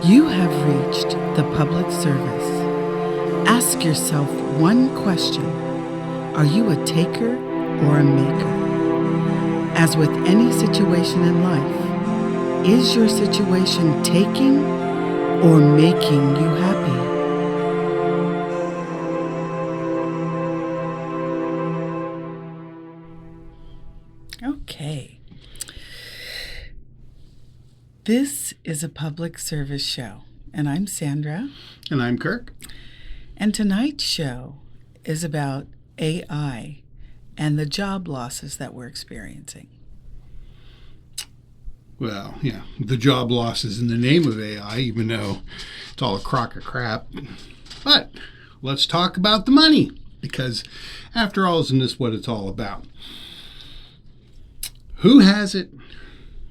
You have reached the public service. Ask yourself one question. Are you a taker or a maker? As with any situation in life, is your situation taking or making you happy? Okay. This is a public service show, and I'm Sandra. And I'm Kirk. And tonight's show is about AI and the job losses that we're experiencing. Well, yeah, the job losses in the name of AI, even though it's all a crock of crap. But let's talk about the money, because after all, isn't this what it's all about? Who has it?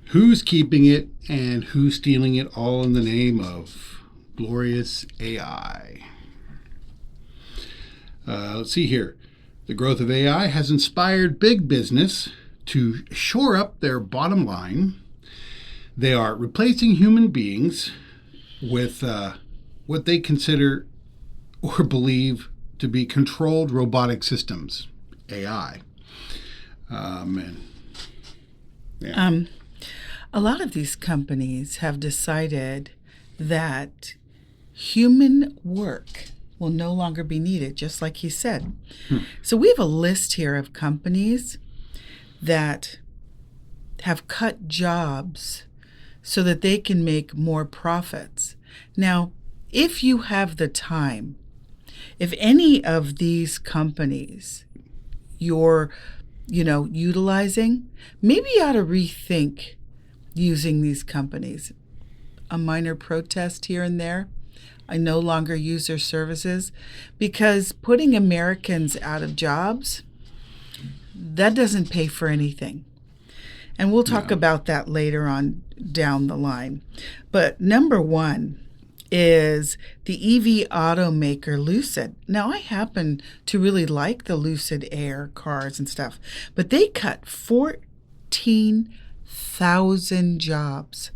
Who's keeping it? And who's stealing it, all in the name of glorious AI? Let's see here. The growth of AI has inspired big business to shore up their bottom line. They are replacing human beings with what they consider or believe to be controlled robotic systems, AI. A lot of these companies have decided that human work will no longer be needed, just like he said. So we have a list here of companies that have cut jobs so that they can make more profits. Now, if you have the time, if any of these companies you're, utilizing, maybe you ought to rethink using these companies. A minor protest here and there. I no longer use their services because putting Americans out of jobs, that doesn't pay for anything. And we'll talk about that later on down the line. But number one is the EV automaker Lucid. Now, I happen to really like the Lucid Air cars and stuff, but they cut 14,000 jobs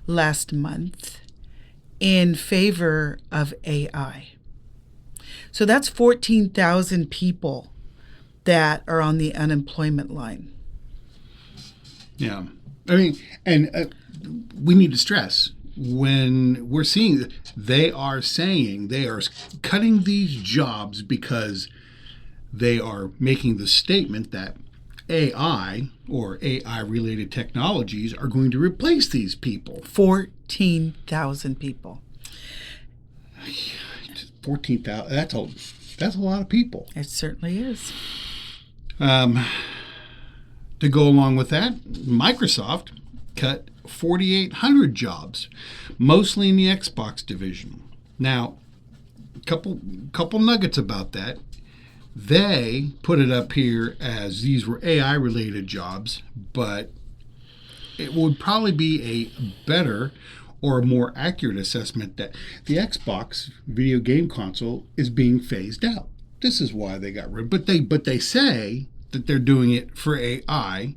last month in favor of AI. So that's 14,000 people that are on the unemployment line. Yeah. I mean, and we need to stress, when we're seeing, they are saying they are cutting these jobs because they are making the statement that AI or AI-related technologies are going to replace these people. 14,000 people. 14,000. That's a lot of people. It certainly is. To go along with that, Microsoft cut 4,800 jobs, mostly in the Xbox division. Now, a couple nuggets about that. They put it up here as these were AI-related jobs, but it would probably be a better or a more accurate assessment that the Xbox video game console is being phased out. This is why they got rid of it. But they say that they're doing it for AI,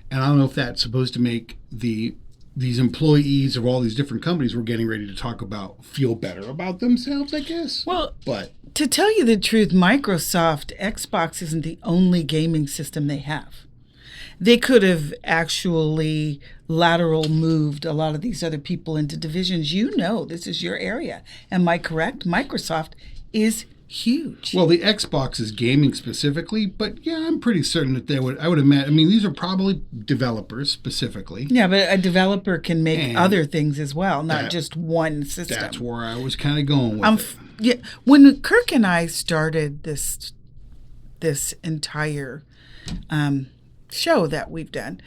and I don't know if that's supposed to make these employees of all these different companies we're getting ready to talk about feel better about themselves, I guess. Well, to tell you the truth, Microsoft Xbox isn't the only gaming system they have. They could have actually lateral moved a lot of these other people into divisions. This is your area. Am I correct? Microsoft is huge. Well, the Xbox is gaming specifically, but yeah, I'm pretty certain that I would imagine, these are probably developers specifically. Yeah, but a developer can make other things as well, not just one system. That's where I was kind of going with it. Yeah, when Kirk and I started this entire show that we've done,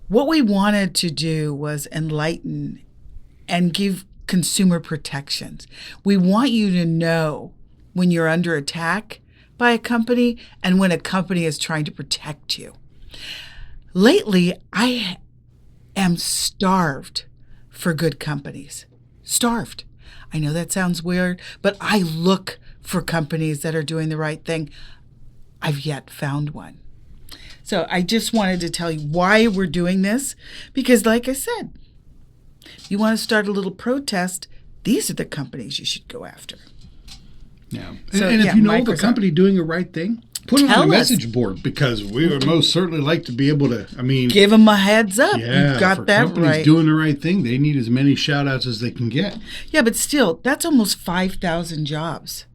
what we wanted to do was enlighten and give consumer protections. We want you to know when you're under attack by a company and when a company is trying to protect you. Lately, I am starved for good companies. Starved. I know that sounds weird, but I look for companies that are doing the right thing. I've yet found one. So I just wanted to tell you why we're doing this, because like I said, If you want to start a little protest, these are the companies you should go after. Yeah. So, and if yeah, you know Microsoft. the company doing the right thing, put it Tell on the us. message board, because we would most certainly like to be able to, Give them a heads up. yeah, You've got for that companies right. doing the right thing, they need as many shout outs as they can get. Yeah, but still, that's almost 5,000 jobs.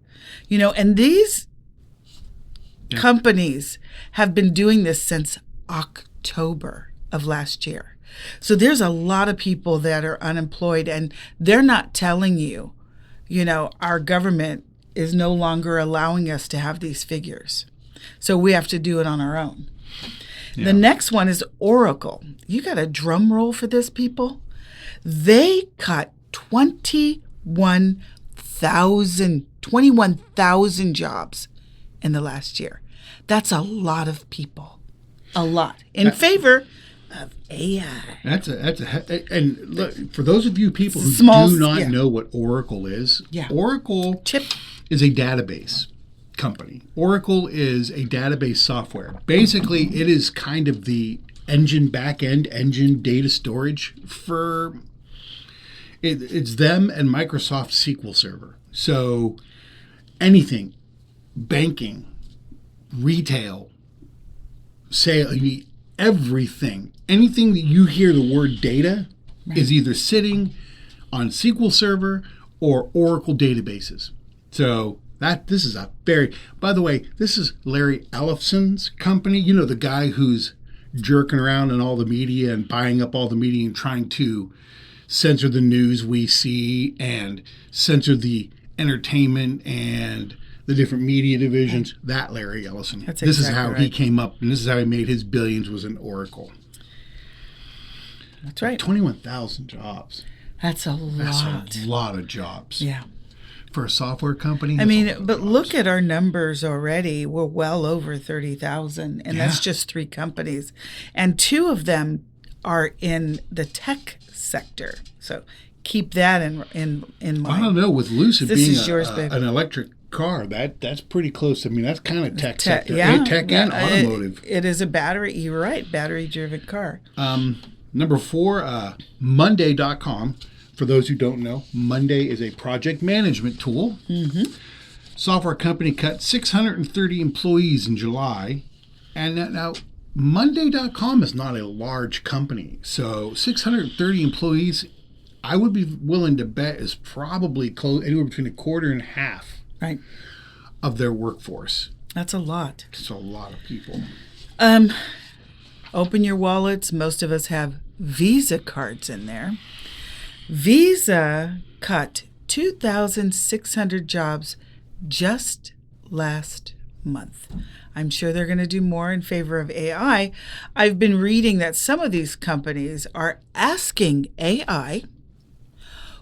And these companies have been doing this since October of last year. So there's a lot of people that are unemployed, and they're not telling you, our government is no longer allowing us to have these figures. So we have to do it on our own. Yeah. The next one is Oracle. You got a drum roll for this, people? They cut 21,000 jobs in the last year. That's a lot of people. A lot. In favor of AI. And look, for those of you people who do not know what Oracle is, Oracle is a database company. Oracle is a database software. Basically, it is kind of the back-end engine data storage for it's them and Microsoft SQL Server. So anything, banking, retail, everything, anything that you hear the word data is either sitting on SQL Server or Oracle databases. So this is by the way, this is Larry Ellison's company. The guy who's jerking around in all the media and buying up all the media and trying to censor the news we see and censor the entertainment and the different media divisions. That Larry Ellison. This is how he came up, and this is how he made his billions, was in Oracle. That's right. 21,000 jobs. That's a lot. That's a lot of jobs. Yeah. For a software company. But look at our numbers already. We're well over 30,000, and that's just 3 companies. And 2 of them are in the tech sector. So keep that in mind. I don't know, with Lucid this being is yours, baby. An electric car, that's pretty close. That's kind of tech sector. Yeah. Tech and automotive. It is a battery, you're right, battery-driven car. Number 4, Monday.com. For those who don't know, Monday is a project management tool. Mm-hmm. Software company cut 630 employees in July. And now Monday.com is not a large company. So 630 employees, I would be willing to bet, is probably anywhere between a quarter and half of their workforce. That's a lot. It's a lot of people. Open your wallets. Most of us have Visa cards in there. Visa cut 2,600 jobs just last month. I'm sure they're going to do more in favor of AI. I've been reading that some of these companies are asking AI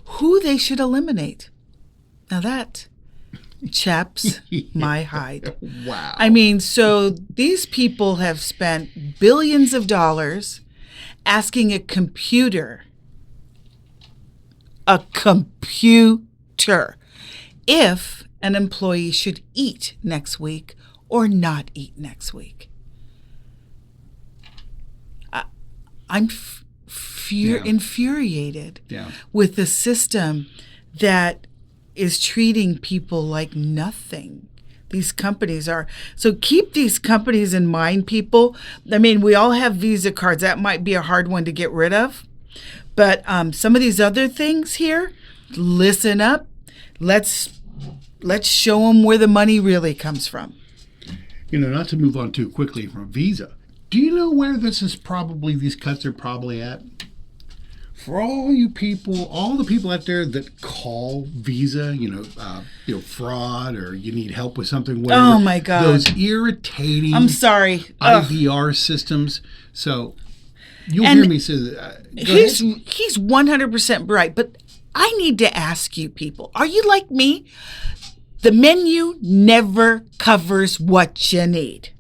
who they should eliminate. Now that chaps my hide. Wow. So these people have spent billions of dollars asking a computer if an employee should eat next week or not eat next week. I'm infuriated with the system that is treating people like nothing. These companies are. So keep these companies in mind, people. We all have Visa cards. That might be a hard one to get rid of. But some of these other things here, listen up. Let's show them where the money really comes from. Not to move on too quickly from Visa. Do you know where these cuts are probably at? For all you people, all the people out there that call Visa, fraud, or you need help with something, whatever. Oh my God. Those irritating IVR systems. So you'll hear me say that. He's 100% right, but I need to ask you people, are you like me? The menu never covers what you need.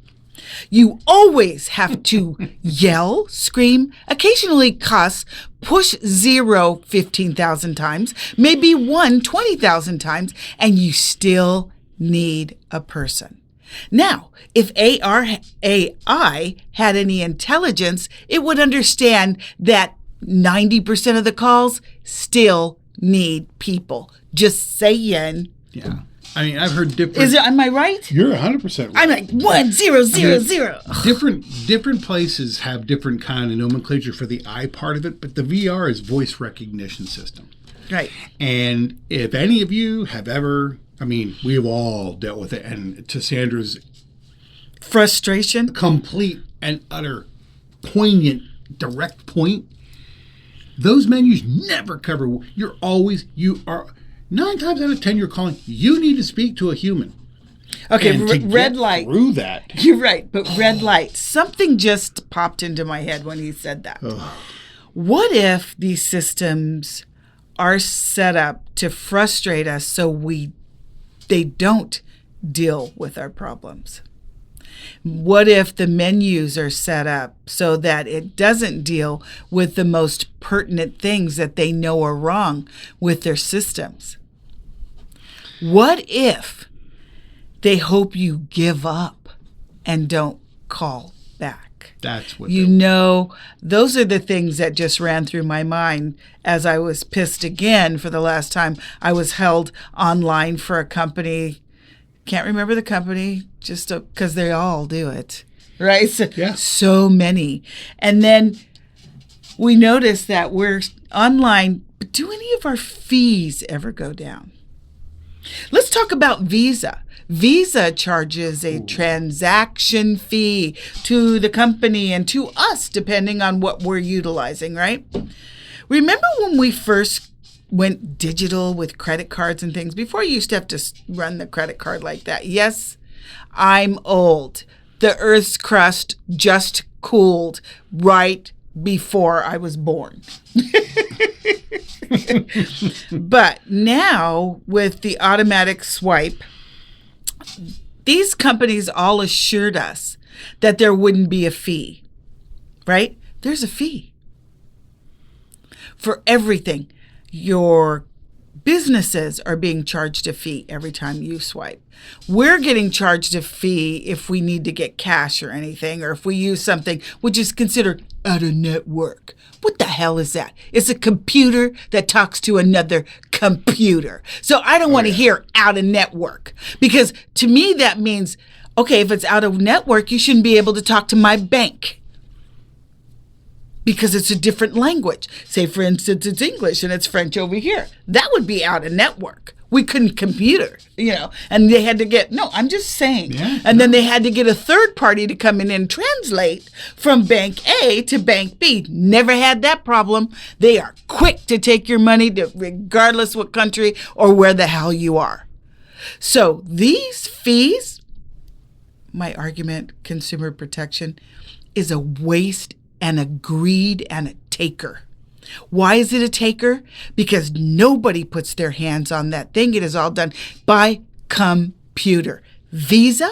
You always have to yell, scream, occasionally cuss, push 0 15,000 times, maybe 1 20,000 times, and you still need a person. Now, if AI had any intelligence, it would understand that 90% of the calls still need people. Just saying. Yeah. I mean, I've heard different. Am I right? You're 100% right. I'm like 1000. Different places have different kind of nomenclature for the I part of it, but the VR is voice recognition system. Right. And if any of you have ever, I mean, we've all dealt with it, and to Sandra's frustration, complete and utter poignant, direct point, those menus never cover. You are 9 times out of 10 you're calling. You need to speak to a human. Okay, red light. Through that, you're right, but red light. Something just popped into my head when he said that. What if these systems are set up to frustrate us so they don't deal with our problems? What if the menus are set up so that it doesn't deal with the most pertinent things that they know are wrong with their systems? What if they hope you give up and don't call back? That's what those are the things that just ran through my mind as I was pissed again for the last time I was held online for a company. Can't remember the company, just because they all do it, right? So many. And then we notice that we're online, but do any of our fees ever go down? Let's talk about Visa. Visa charges a transaction fee to the company and to us, depending on what we're utilizing, right? Remember when we first went digital with credit cards and things? Before, you used to have to run the credit card like that. Yes, I'm old. The Earth's crust just cooled right before I was born. But now, with the automatic swipe, these companies all assured us that there wouldn't be a fee, right? There's a fee for everything. Your businesses are being charged a fee every time you swipe. We're getting charged a fee if we need to get cash or anything, or if we use something which is considered out of network. What the hell is that? It's a computer that talks to another computer. So I don't want to hear out of network, because to me that means, okay, if it's out of network, you shouldn't be able to talk to my bank, because it's a different language. Say, for instance, it's English and it's French over here. That would be out of network. We couldn't computer, and they had to get, I'm just saying. Then they had to get a third party to come in and translate from bank A to bank B. Never had that problem. They are quick to take your money, regardless what country or where the hell you are. So these fees, my argument, consumer protection, is a waste and a greed and a taker. Why is it a taker? Because nobody puts their hands on that thing. It is all done by computer. Visa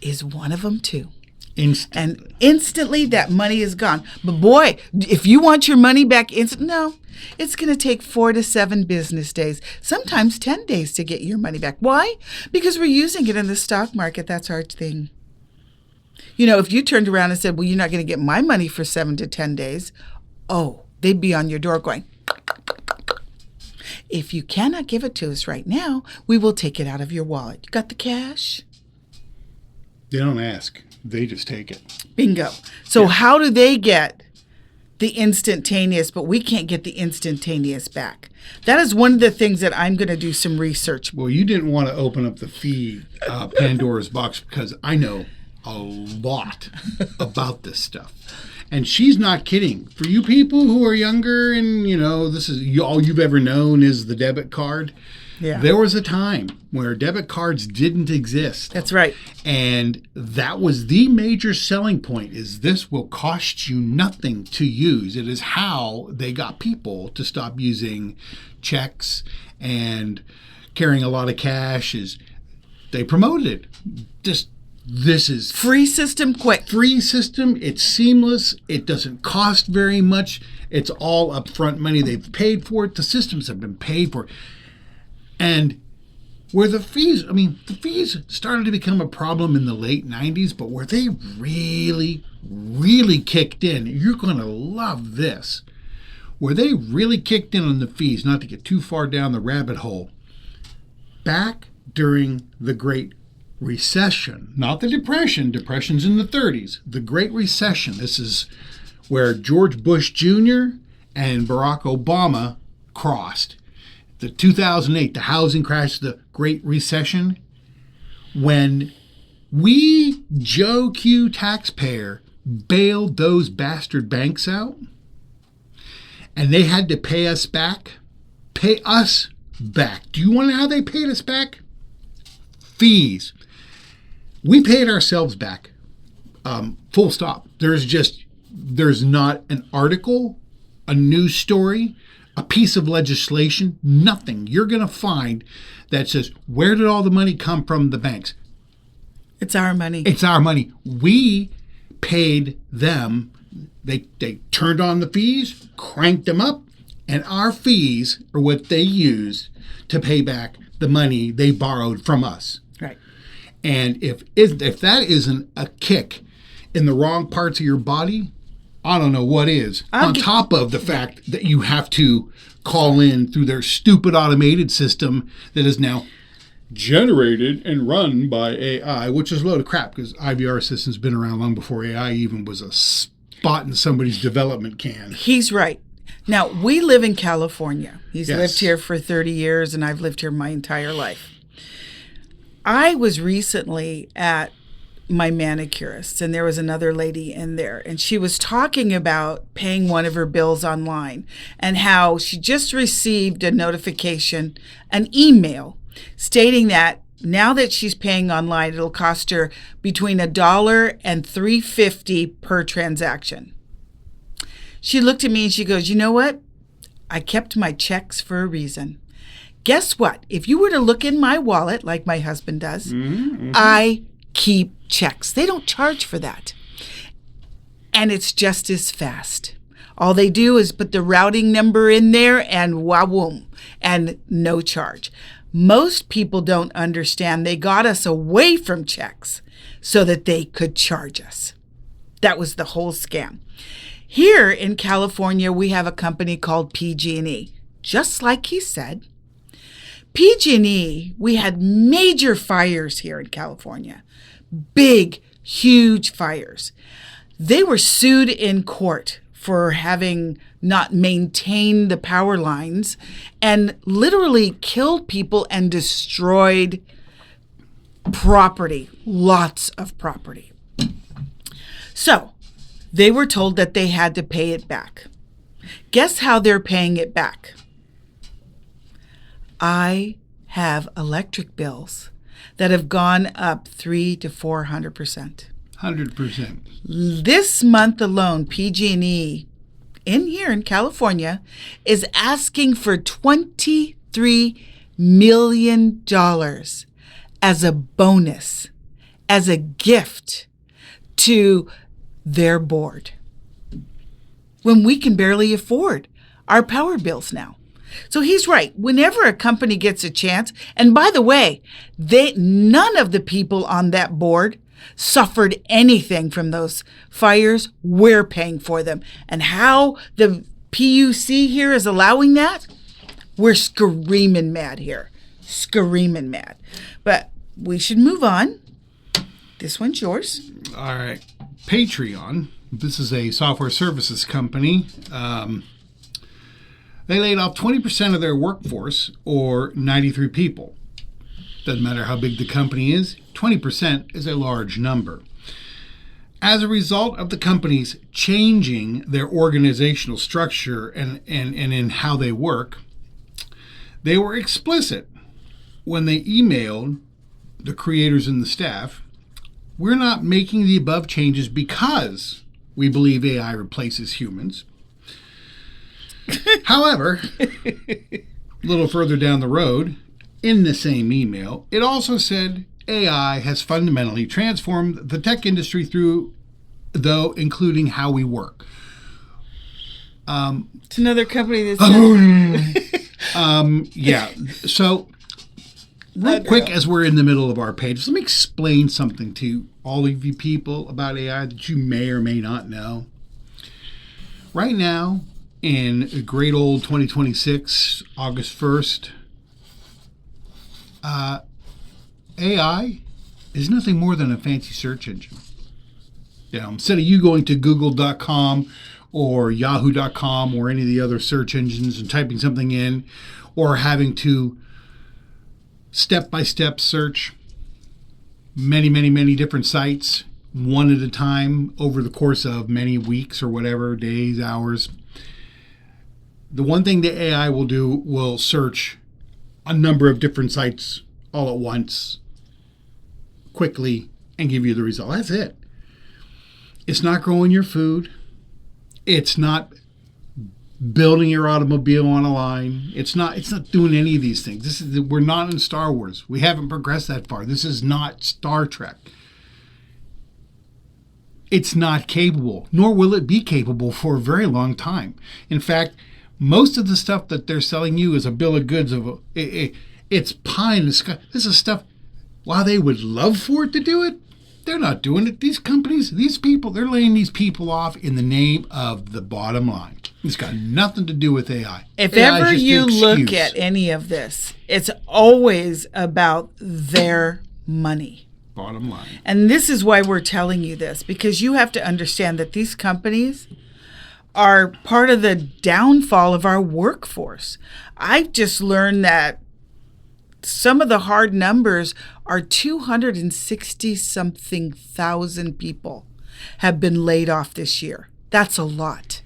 is one of them too. And instantly that money is gone. But boy, if you want your money back it's going to take 4 to 7 business days, sometimes 10 days to get your money back. Why? Because we're using it in the stock market. That's our thing. If you turned around and said, well, you're not going to get my money for 7 to 10 days, they'd be on your door going, if you cannot give it to us right now, we will take it out of your wallet. You got the cash? They don't ask. They just take it. Bingo. So how do they get the instantaneous, but we can't get the instantaneous back? That is one of the things that I'm going to do some research. Well, you didn't want to open up the fee Pandora's box, because I know a lot about this stuff. And she's not kidding. For you people who are younger and, this is all you've ever known is the debit card. Yeah. There was a time where debit cards didn't exist. That's right. And that was the major selling point, is this will cost you nothing to use. It is how they got people to stop using checks and carrying a lot of cash. Is they promoted it. This is free system, quick. Free system. It's seamless. It doesn't cost very much. It's all upfront money. They've paid for it. The systems have been paid for. And Where the fees started to become a problem in the late 90s, but where they really, really kicked in, you're going to love this. Where they really kicked in on the fees, not to get too far down the rabbit hole, back during the Great Recession, not the Depression. Depression's in the 30s. The Great Recession. This is where George Bush Jr. and Barack Obama crossed. The 2008, the housing crash, the Great Recession, when we, Joe Q taxpayer, bailed those bastard banks out, and they had to pay us back. Do you want to know how they paid us back? Fees. We paid ourselves back. Full stop. There's not an article, a news story, a piece of legislation, nothing you're going to find that says, where did all the money come from the banks? It's our money. It's our money. We paid them. They turned on the fees, cranked them up, and our fees are what they used to pay back the money they borrowed from us. Right. And if that isn't a kick in the wrong parts of your body, I don't know what is. On top of the fact that you have to call in through their stupid automated system that is now generated and run by AI, which is a load of crap because IVR system's been around long before AI even was a spot in somebody's development can. He's right. Now, we live in California. He's Yes. lived here for 30 years, and I've lived here my entire life. I was recently at my manicurist, and there was another lady in there, and she was talking about paying one of her bills online and how she just received a notification, an email, stating that now that she's paying online, it'll cost her between $1 and $3.50 per transaction. She looked at me and she goes, you know what? I kept my checks for a reason. Guess what? If you were to look in my wallet, like my husband does, I keep checks. They don't charge for that. And it's just as fast. All they do is put the routing number in there and wah-woom, and no charge. Most people don't understand they got us away from checks so that they could charge us. That was the whole scam. Here in California, we have a company called PG&E. Just like he said, PG&E, we had major fires here in California. Big, huge fires. They were sued in court for having not maintained the power lines and literally killed people and destroyed property, lots of property. So they were told that they had to pay it back. Guess how they're paying it back? I have electric bills that have gone up 300 to 400%. 100%. This month alone, PG&E here in California is asking for $23 million as a bonus, as a gift to their board, when we can barely afford our power bills now. So he's right. Whenever a company gets a chance, and by the way, none of the people on that board suffered anything from those fires. We're paying for them. And how the PUC here is allowing that, we're screaming mad here. Screaming mad. But we should move on. This one's yours. All right. Patreon. This is a software services company. They laid off 20% of their workforce, or 93 people. Doesn't matter how big the company is, 20% is a large number. As a result of the companies changing their organizational structure and in how they work, they were explicit when they emailed the creators and the staff, we're not making the above changes because we believe AI replaces humans. However, a little further down the road, in the same email, it also said AI has fundamentally transformed the tech industry including how we work. It's another company that says... Yeah. So real quick, as we're in the middle of our pages, let me explain something to all of you people about AI that you may or may not know. Right now, in great old 2026, August 1st, AI is nothing more than a fancy search engine. Instead of you going to google.com or yahoo.com or any of the other search engines and typing something in, or having to step-by-step search many different sites, one at a time over the course of many weeks or whatever, days, hours, the one thing the AI will do will search a number of different sites all at once, quickly, and give you the result. That's it. It's not growing your food. It's not building your automobile on a line. It's not doing any of these things. We're not in Star Wars. We haven't progressed that far. This is not Star Trek. It's not capable, nor will it be capable for a very long time. In fact, most of the stuff that they're selling you is a bill of goods of it's pie in the sky. This is stuff, while they would love for it to do it, they're not doing it. These companies, these people, they're laying these people off in the name of the bottom line. It's got nothing to do with AI. If AI ever is just you an look excuse. at any of this, it's always about their money. Bottom line. And this is why we're telling you this, because you have to understand that these companies are part of the downfall of our workforce. I've just learned that some of the hard numbers are 260-something thousand people have been laid off this year. That's a lot.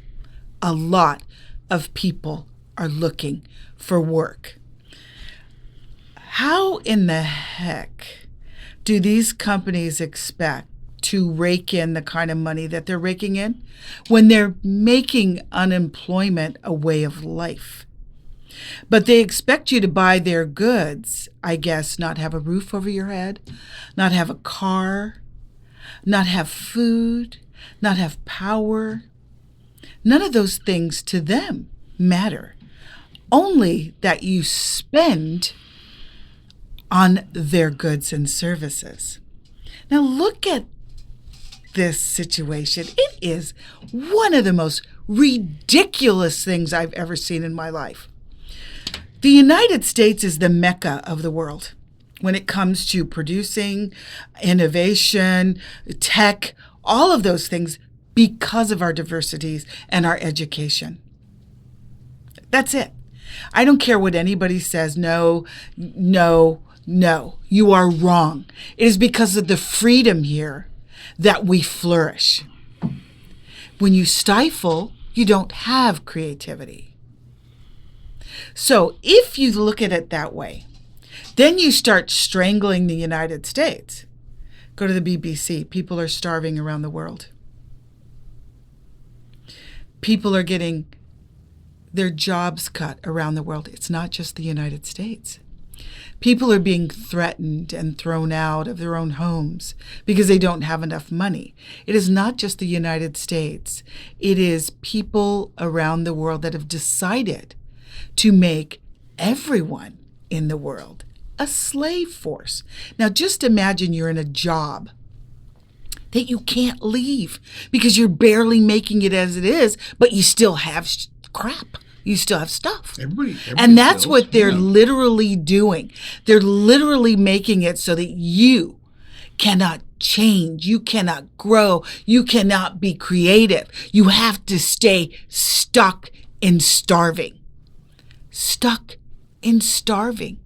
A lot of people are looking for work. How in the heck do these companies expect to rake in the kind of money that they're raking in when they're making unemployment a way of life? But they expect you to buy their goods, I guess, not have a roof over your head, not have a car, not have food, not have power. None of those things to them matter. Only that you spend on their goods and services. Now look at this situation. It is one of the most ridiculous things I've ever seen in my life. The United States is the mecca of the world when it comes to producing, innovation, tech, all of those things because of our diversities and our education. That's it. I don't care what anybody says. No, you are wrong. It is because of the freedom here that we flourish. When you stifle, you don't have creativity. So if you look at it that way, then you start strangling the United States. Go to the BBC. People are starving around the world. People are getting their jobs cut around the world. It's not just the United States. People are being threatened and thrown out of their own homes because they don't have enough money. It is not just the United States. It is people around the world that have decided to make everyone in the world a slave force. Now, just imagine you're in a job that you can't leave because you're barely making it as it is, but you still have crap. You still have stuff. Everybody and that's does. what they're literally doing. They're literally making it so that you cannot change. You cannot grow. You cannot be creative. You have to stay stuck in starving. Stuck in starving.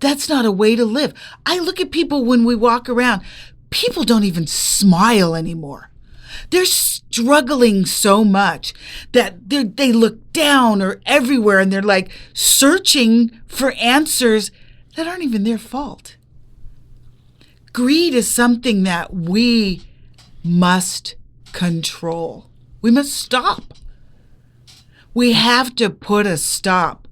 That's not a way to live. I look at people when we walk around. People don't even smile anymore. They're struggling so much that they look down or everywhere and they're like searching for answers that aren't even their fault. Greed is something that we must control. We must stop. We have to put a stop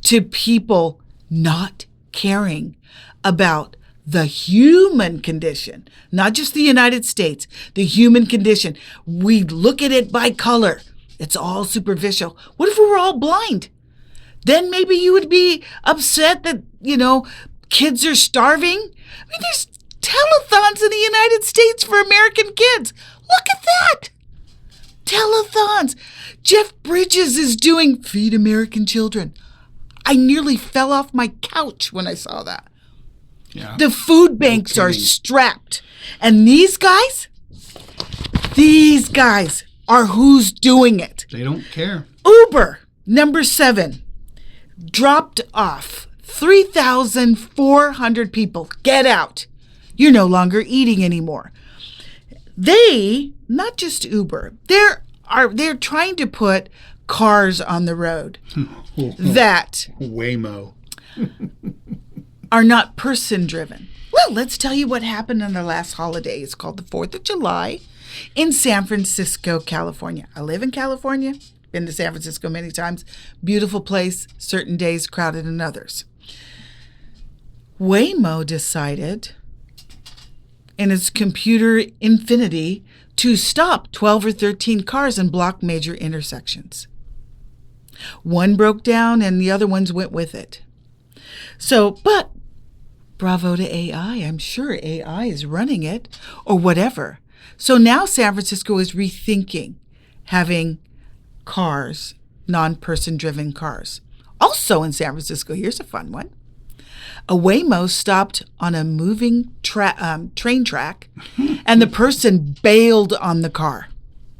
to people not caring about the human condition, not just the United States, the human condition. We look at it by color. It's all superficial. What if we were all blind? Then maybe you would be upset that, kids are starving. I mean, there's telethons in the United States for American kids. Look at that. Telethons. Jeff Bridges is doing Feed American Children. I nearly fell off my couch when I saw that. Yeah. The food banks are strapped. And these guys are who's doing it. They don't care. Uber, number 7, dropped off 3,400 people. Get out. You're no longer eating anymore. They, not just Uber, they're trying to put cars on the road that Waymo are not person driven. Well, let's tell you what happened on the last holiday. It's called the 4th of July in San Francisco, California. I live in California, been to San Francisco many times. Beautiful place, certain days crowded than others. Waymo decided in its computer infinity to stop 12 or 13 cars and block major intersections. One broke down and the other ones went with it. So, but bravo to AI. I'm sure AI is running it or whatever. So now San Francisco is rethinking having cars, non-person driven cars. Also in San Francisco, here's a fun one. A Waymo stopped on a moving train track and the person bailed on the car.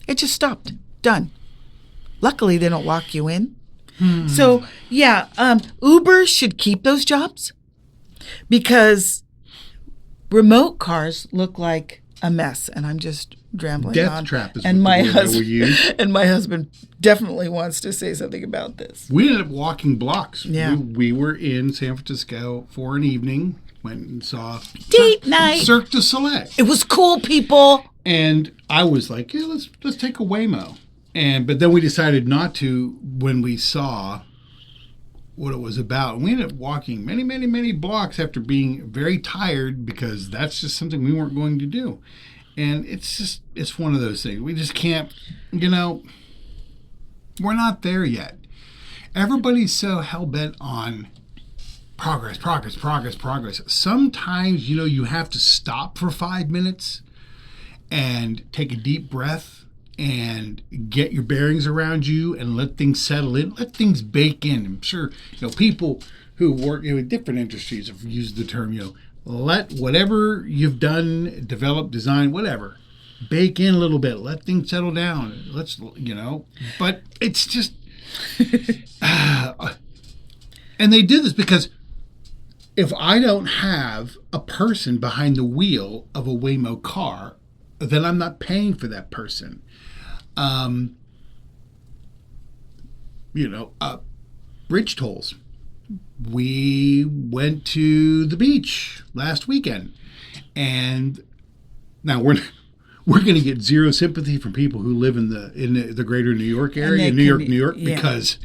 It just stopped. Done. Luckily, they don't lock you in. So, yeah, Uber should keep those jobs because remote cars look like a mess. And I'm just rambling Death on. trap is and what my the word that we use. And my husband definitely wants to say something about this. We ended up walking blocks. Yeah. We were in San Francisco for an evening. Went and saw Date night. Cirque du Soleil. It was cool, people. And I was like, yeah, let's take a Waymo. But then we decided not to when we saw what it was about. And we ended up walking many, many, many blocks after being very tired because that's just something we weren't going to do. And it's one of those things. We just can't, we're not there yet. Everybody's so hell-bent on progress. Sometimes, you have to stop for 5 minutes and take a deep breath and get your bearings around you and let things settle in, let things bake in. I'm sure, people who work in different industries have used the term, let whatever you've done, develop, design, whatever, bake in a little bit, let things settle down. But it's just, and they did this because if I don't have a person behind the wheel of a Waymo car, then I'm not paying for that person. Bridge tolls. We went to the beach last weekend, and now we're going to get zero sympathy from people who live in the greater New York area, in New York, yeah. because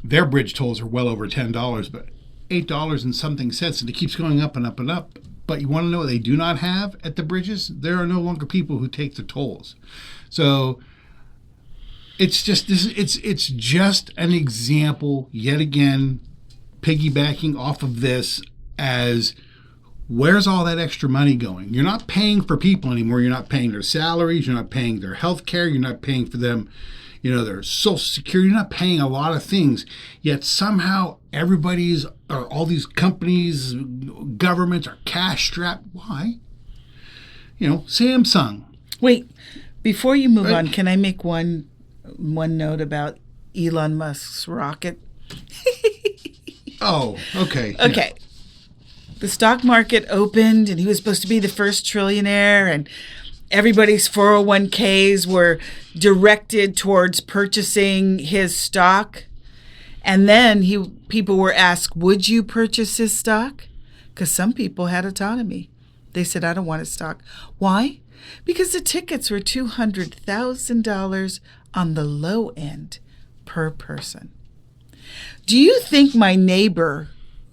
their bridge tolls are well over $10, but $8 and something cents, and it keeps going up and up and up. But you want to know what they do not have at the bridges? There are no longer people who take the tolls. So it's just it's just an example, yet again, piggybacking off of this as where's all that extra money going? You're not paying for people anymore. You're not paying their salaries. You're not paying their health care. You're not paying for them, their Social Security. You're not paying a lot of things. Yet somehow all these companies, governments are cash strapped. Why? Samsung. Wait, before you move on, can I make one note about Elon Musk's rocket? Oh, okay. Okay. The stock market opened and he was supposed to be the first trillionaire and everybody's 401ks were directed towards purchasing his stock. And then people were asked, would you purchase his stock? Because some people had autonomy. They said, I don't want his stock. Why? Because the tickets were $200,000 on the low end per person. Do you think my neighbor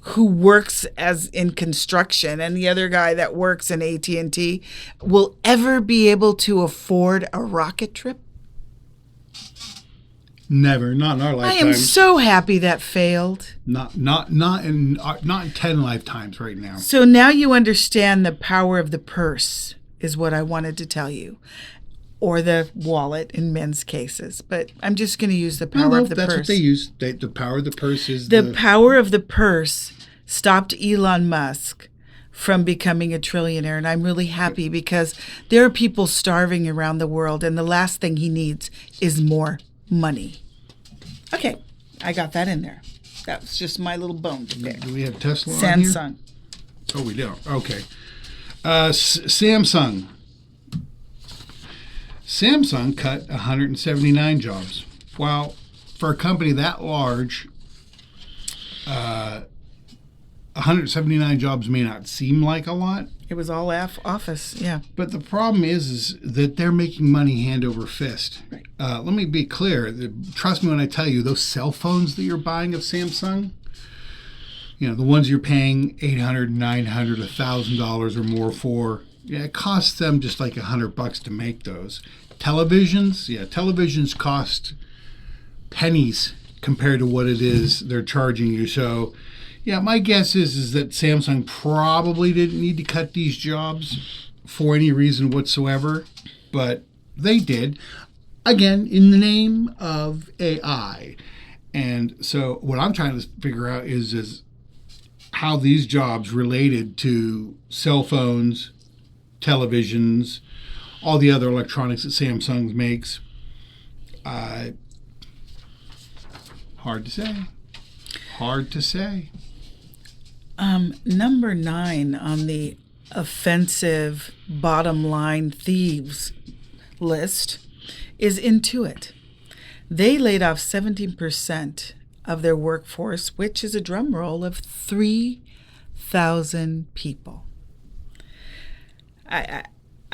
who works as in construction and the other guy that works in AT&T will ever be able to afford a rocket trip? Never, not in our I lifetime. am so happy that failed. Not in 10 lifetimes right now. So now you understand the power of the purse, is what I wanted to tell you. Or the wallet in men's cases. But I'm just going to use the power of the that's purse. what they use. The power of the purse is The power of the purse stopped Elon Musk from becoming a trillionaire. And I'm really happy because there are people starving around the world. And the last thing he needs is more money. Okay, I got that in there. That was just my little bone to pick. Do we have Tesla on here? Samsung. Oh, we don't. Okay. Samsung. Samsung cut 179 jobs. Well, for a company that large, 179 jobs may not seem like a lot. It was all office, yeah. But the problem is that they're making money hand over fist. Right. Let me be clear. Trust me when I tell you, those cell phones that you're buying of Samsung, the ones you're paying $800, $900, $1,000 or more for, it costs them just like $100 to make those. Televisions cost pennies compared to what it is they're charging you. So, my guess is that Samsung probably didn't need to cut these jobs for any reason whatsoever, but they did. Again, in the name of AI. And so what I'm trying to figure out is how these jobs related to cell phones, televisions, all the other electronics that Samsung makes. Hard to say. Number 9 on the offensive bottom line thieves list is Intuit. They laid off 17% of their workforce, which is a drum roll of 3,000 people. I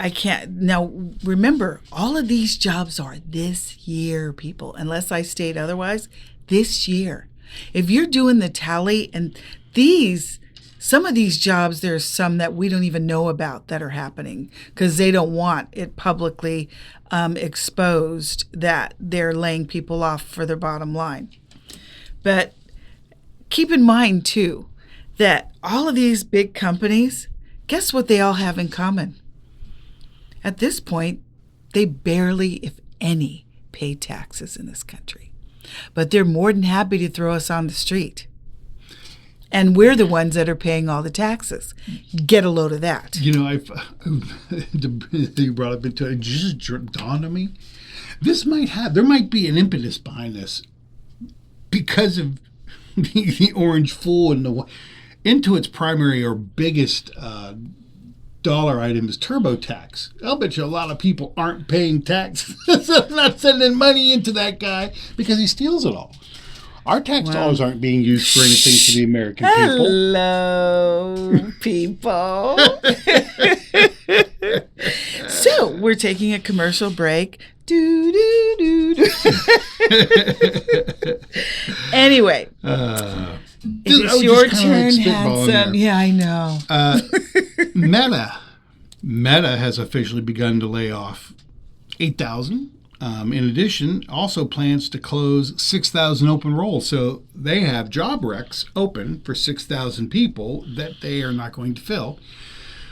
can't. Now, remember, all of these jobs are this year, people, unless I state otherwise, this year. If you're doing the tally, and some of these jobs, there's some that we don't even know about that are happening because they don't want it publicly exposed that they're laying people off for their bottom line. But keep in mind, too, that all of these big companies, guess what they all have in common? At this point, they barely, if any, pay taxes in this country. But they're more than happy to throw us on the street. And we're the ones that are paying all the taxes. Get a load of that. You brought up into it just dawned on me. There might be an impetus behind this because of the orange fool and Intuit's primary or biggest dollar item is TurboTax. I'll bet you a lot of people aren't paying tax. So I'm not sending money into that guy because he steals it all. Our tax dollars aren't being used for anything for the American people. Hello, people. So we're taking a commercial break. Anyway, it's your turn, handsome. Yeah, I know. Meta has officially begun to lay off 8,000. In addition, also plans to close 6,000 open roles. So they have job recs open for 6,000 people that they are not going to fill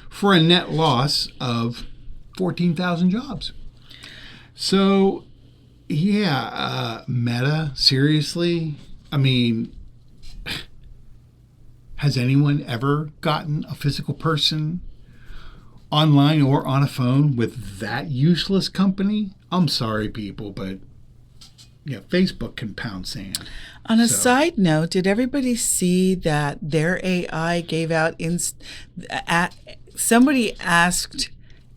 for a net loss of 14,000 jobs. So, Meta, seriously? I mean, has anyone ever gotten a physical person online or on a phone with that useless company? I'm sorry, people, but Facebook can pound sand. On a side note, did everybody see that their AI gave out somebody asked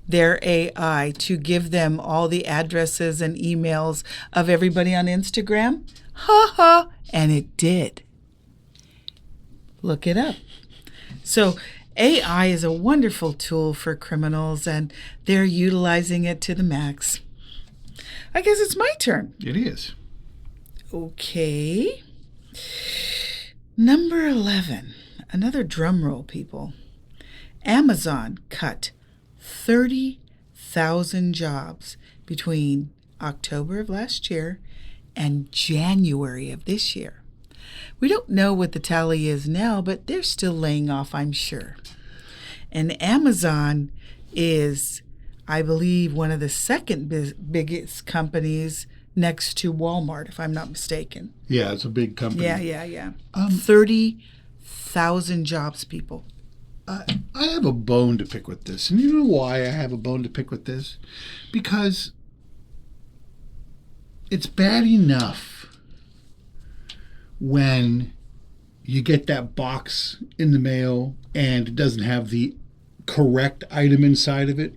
their AI to give them all the addresses and emails of everybody on Instagram? Ha ha! And it did. Look it up. So AI is a wonderful tool for criminals, and they're utilizing it to the max. I guess it's my turn. It is. Okay. Number 11. Another drum roll, people. Amazon cut 30,000 jobs between October of last year and January of this year. We don't know what the tally is now, but they're still laying off, I'm sure. And Amazon is, I believe, one of the second biggest companies next to Walmart, if I'm not mistaken. Yeah, it's a big company. Yeah. 30,000 jobs, people. I have a bone to pick with this. And you know why I have a bone to pick with this? Because it's bad enough when you get that box in the mail and it doesn't have the correct item inside of it.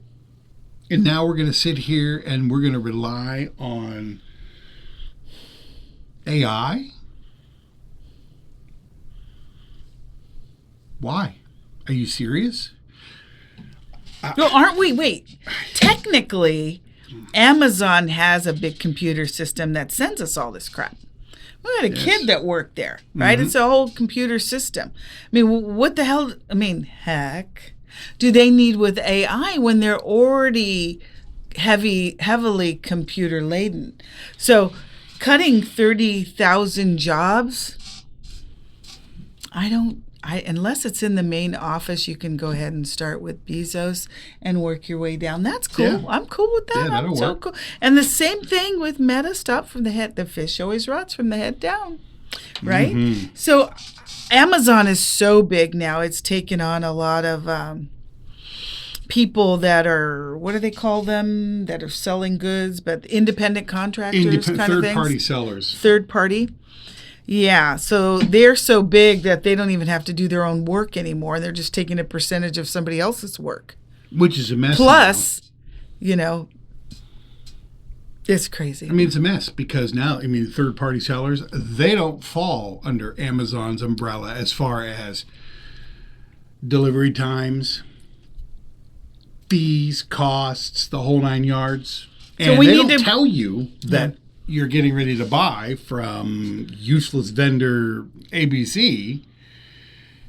And now we're going to sit here and we're going to rely on AI? Why? Are you serious? Well, aren't we? Wait. Technically, Amazon has a big computer system that sends us all this crap. We had a kid that worked there, right? It's a whole computer system. I mean, what the hell? I mean, heck, do they need with AI when they're already heavily computer laden? So, cutting 30,000 jobs, unless it's in the main office, you can go ahead and start with Bezos and work your way down. That's cool. Yeah. I'm cool with that. Yeah, that'll I'm so work. cool. And the same thing with Meta. Stop from the head. The fish always rots from the head down, right? Mm-hmm. So Amazon is so big now. It's taken on a lot of people that are, what do they call them, that are selling goods, but independent contractors kind of things. Third-party sellers. Third party. Yeah, so they're so big that they don't even have to do their own work anymore. They're just taking a percentage of somebody else's work. Which is a mess. Plus, it's crazy. I mean, it's a mess because now, third-party sellers, they don't fall under Amazon's umbrella as far as delivery times, fees, costs, the whole 9 yards. And So we they need don't to tell you that you're getting ready to buy from useless vendor ABC.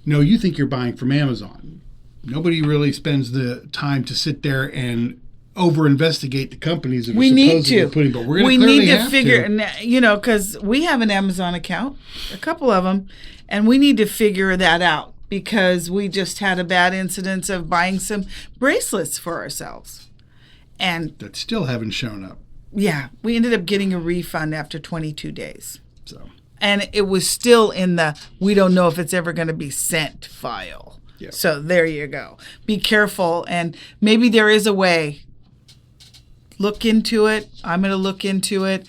No, you think you're buying from Amazon. Nobody really spends the time to sit there and over-investigate the companies that we are need supposedly to. putting, but we're going we to clearly need to have figure, to. because we have an Amazon account, a couple of them, and we need to figure that out because we just had a bad incident of buying some bracelets for ourselves. And That still haven't shown up. yeah, we ended up getting a refund after 22 days. So, And it was still in the we don't know if it's ever going to be sent file. yeah. So there you go. Be careful. And maybe there is a way. Look into it. I'm going to look into it.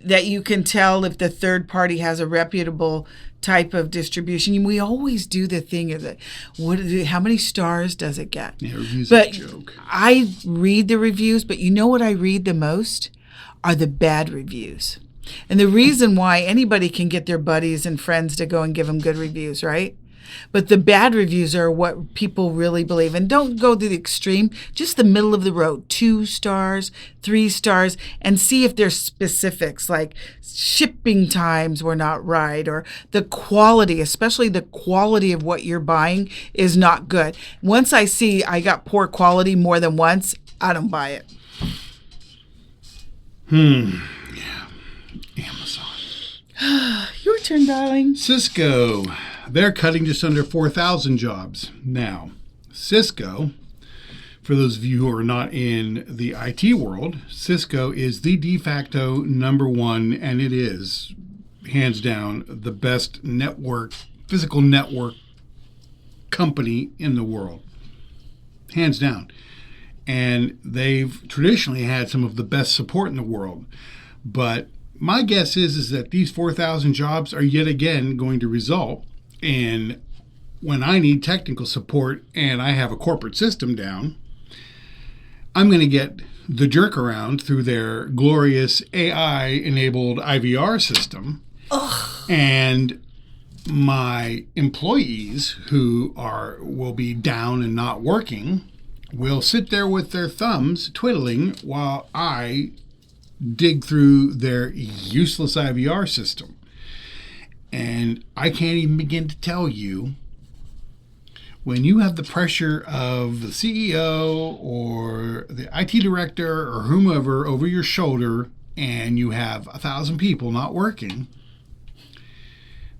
That you can tell if the third party has a reputable type of distribution. We always do the thing of how many stars does it get? Yeah, reviews But a joke. I read the reviews, but you know what I read the most are the bad reviews. And the reason why anybody can get their buddies and friends to go and give them good reviews, right? But the bad reviews are what people really believe. And don't go to the extreme, just the middle of the road, 2 stars, 3 stars, and see if there's specifics like shipping times were not right or the quality, especially the quality of what you're buying is not good. Once I see I got poor quality more than once, I don't buy it. Yeah. Amazon. Your turn, darling. Cisco. They're cutting just under 4,000 jobs. Now, Cisco, for those of you who are not in the IT world, Cisco is the de facto number one, and it is, hands down, the best physical network company in the world. Hands down. And they've traditionally had some of the best support in the world. But my guess is that these 4,000 jobs are yet again going to result in when I need technical support and I have a corporate system down, I'm going to get the jerk around through their glorious AI-enabled IVR system. Ugh. And my employees who will be down and not working will sit there with their thumbs twiddling while I dig through their useless IVR system. And I can't even begin to tell you, when you have the pressure of the CEO or the IT director or whomever over your shoulder and you have 1,000 people not working,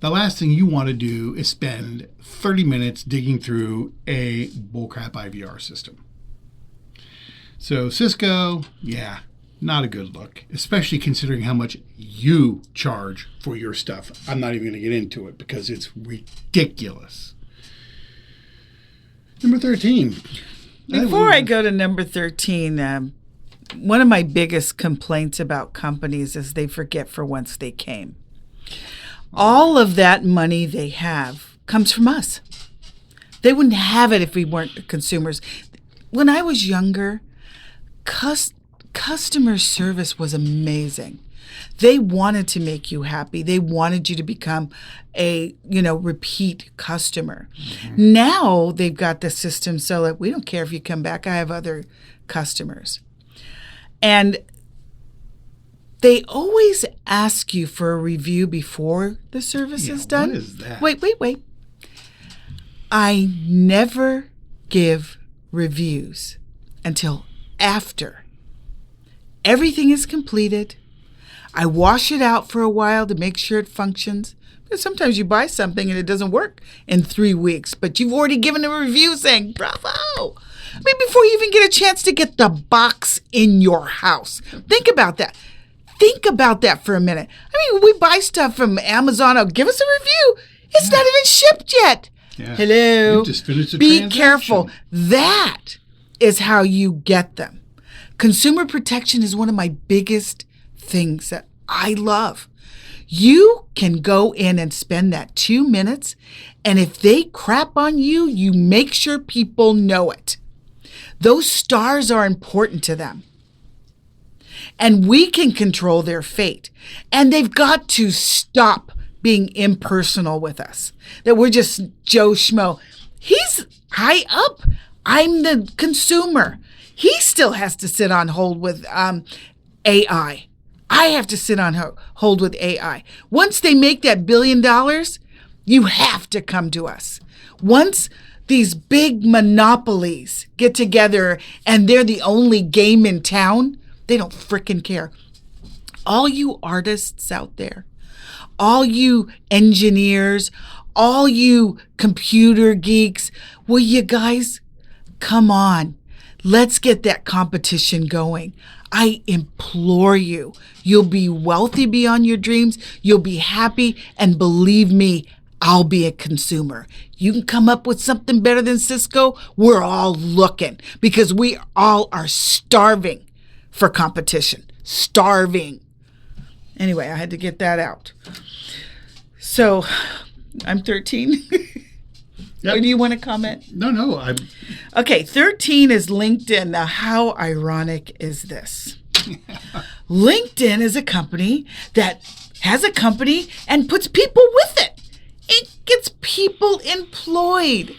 the last thing you want to do is spend 30 minutes digging through a bullcrap IVR system. So Cisco, yeah, not a good look, especially considering how much you charge for your stuff. I'm not even going to get into it because it's ridiculous. Number 13. Before I go to number 13, one of my biggest complaints about companies is they forget for whence they came. All of that money they have comes from us. They wouldn't have it if we weren't the consumers. When I was younger, customer service was amazing. They wanted to make you happy. They wanted you to become a, repeat customer. Mm-hmm. Now they've got the system so that we don't care if you come back. I have other customers. And they always ask you for a review before the service is done. What is that? Wait. I never give reviews until after everything is completed. I wash it out for a while to make sure it functions. Because sometimes you buy something and it doesn't work in 3 weeks, but you've already given a review saying, bravo. Before you even get a chance to get the box in your house. Think about that. Think about that for a minute. We buy stuff from Amazon. Oh, give us a review. It's not even shipped yet. Yeah. Hello. You just finished the Be transaction. careful. That is how you get them. Consumer protection is one of my biggest things that I love. You can go in and spend that 2 minutes, and if they crap on you, you make sure people know it. Those stars are important to them. And we can control their fate. And they've got to stop being impersonal with us. That we're just Joe Schmo. He's high up. I'm the consumer. He still has to sit on hold with AI. I have to sit on hold with AI. Once they make that $1 billion, you have to come to us. Once these big monopolies get together and they're the only game in town, they don't frickin' care. All you artists out there, all you engineers, all you computer geeks, will you guys come on? Let's get that competition going. I implore you. You'll be wealthy beyond your dreams. You'll be happy. And believe me, I'll be a consumer. You can come up with something better than Cisco. We're all looking because we all are starving for competition. Starving. Anyway, I had to get that out. So, I'm 13. Yep. Or do you want to comment? No. Okay, 13 is LinkedIn. Now, how ironic is this? LinkedIn is a company that has a company and puts people with it. It gets people employed.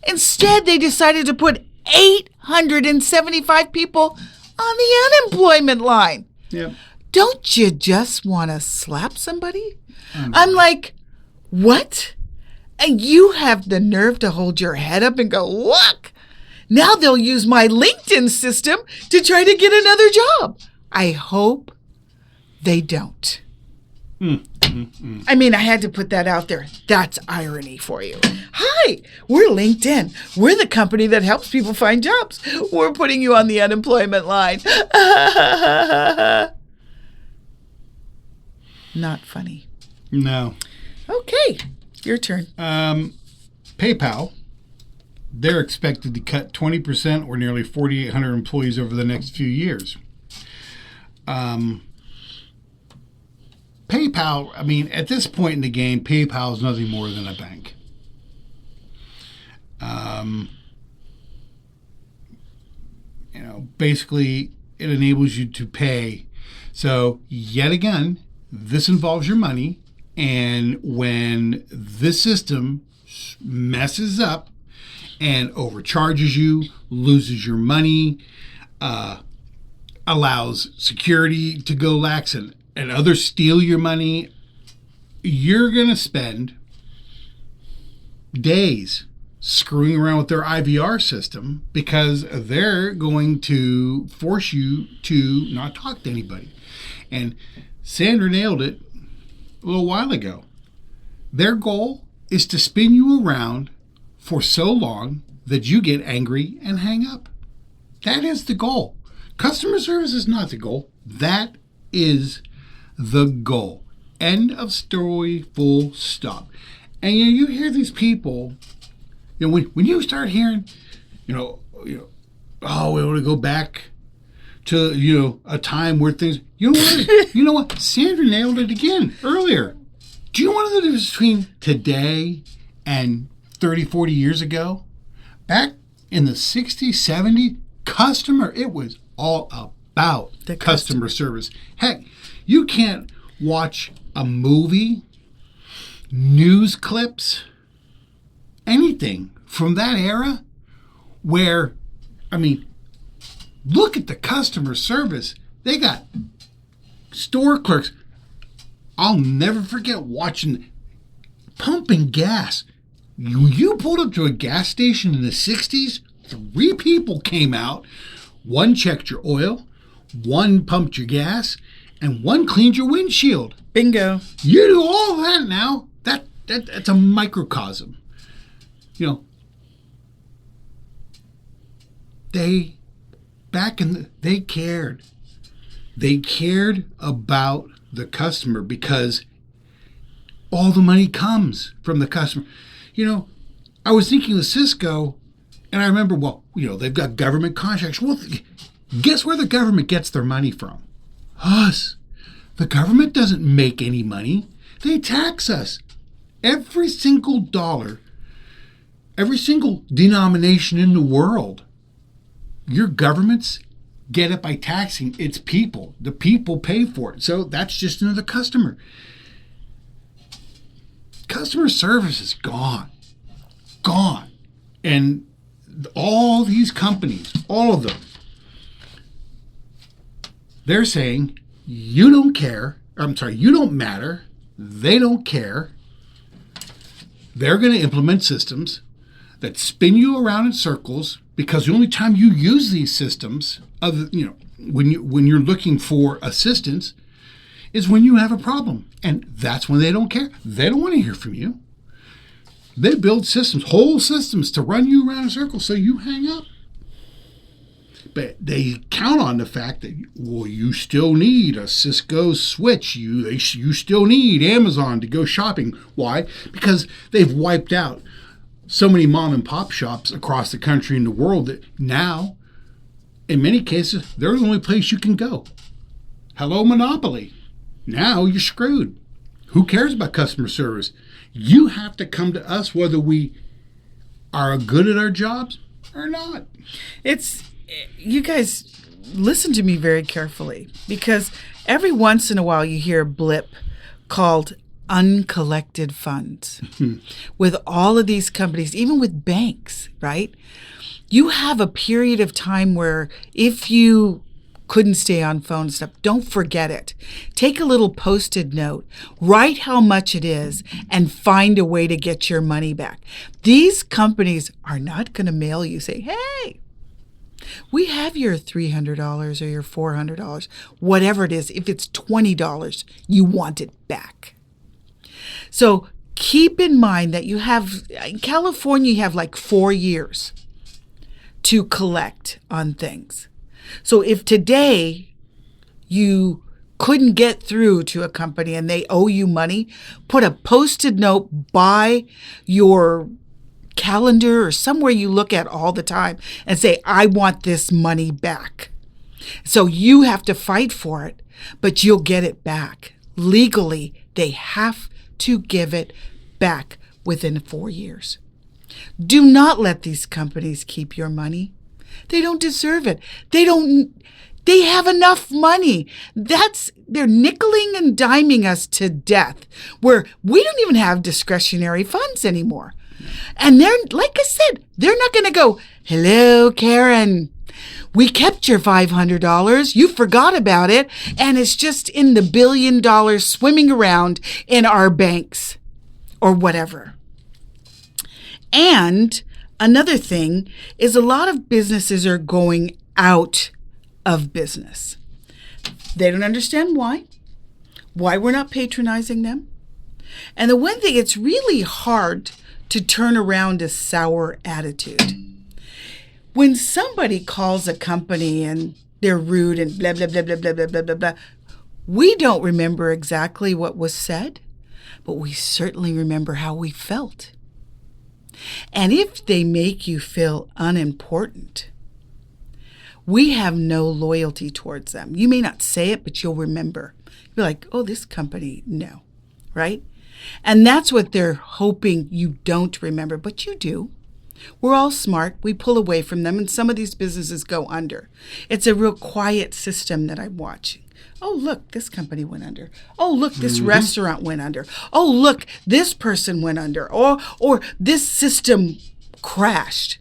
Instead, they decided to put 875 people on the unemployment line. Yep. Don't you just want to slap somebody? I'm like, what? And you have the nerve to hold your head up and go, look, now they'll use my LinkedIn system to try to get another job. I hope they don't. I had to put that out there. That's irony for you. Hi, we're LinkedIn. We're the company that helps people find jobs. We're putting you on the unemployment line. Not funny. No. Okay, your turn. PayPal, they're expected to cut 20% or nearly 4,800 employees over the next few years. PayPal, at this point in the game, PayPal is nothing more than a bank. Basically, it enables you to pay. So, yet again, this involves your money. And when this system messes up and overcharges you, loses your money, allows security to go lax and others steal your money, you're going to spend days, screwing around with their IVR system because they're going to force you to not talk to anybody. And Sandra nailed it a little while ago. Their goal is to spin you around for so long that you get angry and hang up. That is the goal. Customer service is not the goal. That is the goal. End of story, full stop. And you hear these people, when you start hearing, oh, we want to go back to, a time where things, you know what? Sandra nailed it again earlier. Do you know the difference between today and 30, 40 years ago? Back in the 60s, 70s, it was all about the customer service. Heck, you can't watch a movie, news clips, anything from that era where, look at the customer service. They got store clerks. I'll never forget pumping gas. You pulled up to a gas station in the 60s, 3 people came out. 1 checked your oil, 1 pumped your gas, and 1 cleaned your windshield. Bingo. You do all that now. That's a microcosm. They cared. They cared about the customer because all the money comes from the customer. I was thinking of Cisco, and I remember, they've got government contracts. Well, guess where the government gets their money from? Us. The government doesn't make any money. They tax us. Every single dollar, every single denomination in the world, your governments get it by taxing its people. The people pay for it. So that's just another customer. Customer service is gone. Gone. And all these companies, all of them, they're saying, you don't care. You don't matter. They don't care. They're going to implement systems that spin you around in circles because the only time you use these systems, when you're looking for assistance, is when you have a problem. And that's when they don't care. They don't want to hear from you. They build systems, whole systems, to run you around in circles so you hang up. But they count on the fact that, you still need a Cisco switch. You still need Amazon to go shopping. Why? Because they've wiped out so many mom and pop shops across the country and the world that now, in many cases, they're the only place you can go. Hello, Monopoly. Now you're screwed. Who cares about customer service? You have to come to us whether we are good at our jobs or not. You guys listen to me very carefully, because every once in a while you hear a blip called uncollected funds with all of these companies, even with banks, right? You have a period of time where if you couldn't stay on phone and stuff, don't forget it. Take a little Post-it note, write how much it is, and find a way to get your money back. These companies are not going to mail you, say, hey, we have your $300 or your $400, whatever it is. If it's $20, you want it back. So keep in mind that in California, you have like 4 years to collect on things. So if today you couldn't get through to a company and they owe you money, put a Post-it note by your calendar or somewhere you look at all the time and say, I want this money back. So you have to fight for it, but you'll get it back. Legally, they have to give it back within 4 years. Do not let these companies keep your money. They don't deserve it. They have enough money. They're nickeling and diming us to death, where we don't even have discretionary funds anymore. And they're, like I said, they're not going to go, hello, Karen, we kept your $500. You forgot about it. And it's just in the $1 billion swimming around in our banks or whatever. And Another thing is a lot of businesses are going out of business. They don't understand why we're not patronizing them. And the one thing, it's really hard to turn around a sour attitude. When somebody calls a company and they're rude and blah, blah, blah, blah, blah, blah, blah, blah, blah, we don't remember exactly what was said, but we certainly remember how we felt. And if they make you feel unimportant, we have no loyalty towards them. You may not say it, but you'll remember. You'll be like, oh, this company, no, right? And that's what they're hoping you don't remember, but you do. We're all smart. We pull away from them, and some of these businesses go under. It's a real quiet system that I'm watching. Oh, look, this company went under. Oh, look, this restaurant went under. Oh, look, this person went under. Or this system crashed.